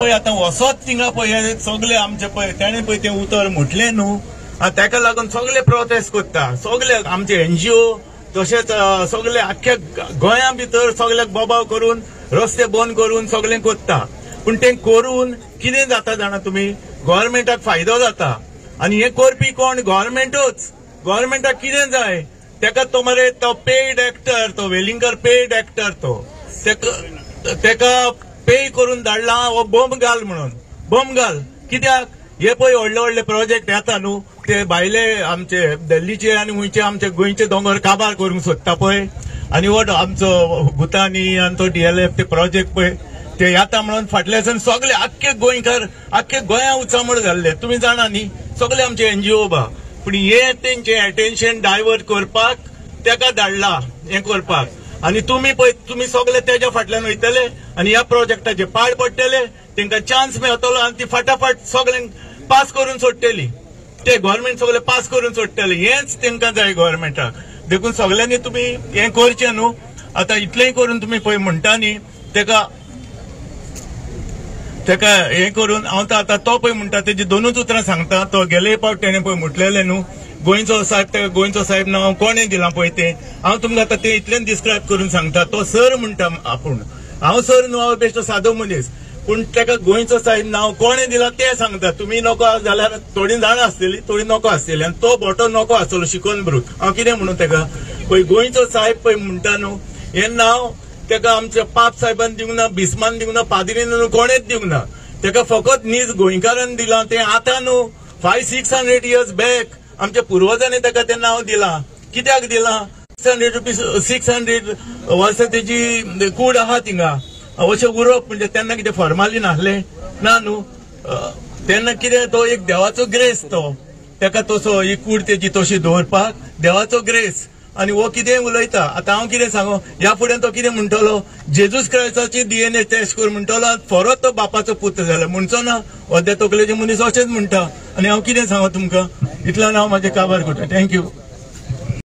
पळय आतां वसोत थिंगा पळय सगळे आमचे पळय तेणें पळय तें उतर म्हटलें न्हू ताका लागून सगळे प्रोटेस्ट करता सगळे आमचे एनजीओ तशेंच सगळे आख्ख्या गोंया भितर सगळ्याक बोबाव करून रस्ते बंद करून सगळें करता पूण तें करून कितें जाता जाणा तुमी गव्हर्मेंटाक फायदो जाता आनी हे करपी कोण गव्हर्मेंटाक कितें जाय तेका तो मरे तो पेड एक्टर तो वेलिंगकर पेड एक्टर तो तेका पे करून धाडला हो बॉम्ब घाल म्हणून बॉम्ब घाल कित्याक हे पळय व्हडले व्हडले प्रोजेक्ट येता न्हू ते भायले आमचे दिल्लीचे आनी हुंयचे आमचे गोंयचे दोंगर काबार करूंक सोदता पळय आनी हो आमचो भुतानी आनी तो DLF ते प्रोजेक्ट पळय ते येता म्हणून फाटल्याच्यान सगळे आख्खे गोंयकार आख्खे गोंया उचामळ जाल्ले तुमी जाणा न्ही सगळे आमचे एनजीओ पूण हे तेंचे अटेन्शन डायवर्ट करपाक तेका धाडला हे करपाक आनी तुम्ही सगळे तेज्या फाटल्यान वयतले आनी ह्या प्रोजेक्टाचे पाड पडटले तांकां चान्स मेळटलो आनी ती फटाफट सगळ्यांक पास करून सोडटली ते गव्हर्मेंट सगळे पास करून सोडटले हेच तांकां जाय गव्हर्मेंटाक देखून सगळ्यांनी तुमी हे करचें न्हू आतां इतलेंय करून तुमी पळय म्हणटा न्ही तेका हे करून हांव आतां तो पळय म्हणटा तेजी दोनूच उतरां सांगता तो गेले पावट तेणें पळय म्हटलेलें न्हू गोंयचो साहेब नांव कोणें दिलां पळय तें हांव तुमकां आतां तें इतलें डिस्क्रायब करून सांगता तो सर म्हणटा आपूण हांव सर न्हू हांव बेश्टो सादो मनीस पूण तेका गोंयचो साहेब नांव कोणें दिलां तें सांगता तुमी नको जाल्यार थोडीं जाणां आसतलीं थोडीं नको आसतलीं आनी तो बोटो नको आसतलो शिकोन बरूक हांव कितें म्हणून तेका पळय गोंयचो साहेब पळय म्हणटा न्हू हें नांव तेका आमच्या पाप साहेबान दिवंक ना भिस्मान दिवंक ना पाद्रीन न्हू कोणेंच दिवंक ना तेका फकत नीज गोंयकारान दिलां तें आतां न्हू 500-600 years बॅक आमच्या पुर्वजांनी तेका तें नांव दिलां कित्याक दिलां 600 वर्सां तेजी कूड आहा थिंगा अशें उरप म्हणजे तेन्ना कितें फॉर्मालिन आहलें ना न्हू तेन्ना कितें तो एक देवाचो ग्रेस तो तेका तसो ही कूड तेजी तशी दवरपाक देवाचो ग्रेस आनी हो कितें उलयता आतां हांव कितें सांगू ह्या फुडें तो कितें म्हणटलो जेजूस क्रायस्टाची DNA टेस्ट कर म्हणटलो फरोत तो बापाचो पुत्र जालो म्हणचो ना अर्दे तकलेचे मनीस अशेंच म्हणटा आनी हांव कितें सांगू तुमकां इतल्यान हांव म्हाजें काबार करता थँक्यू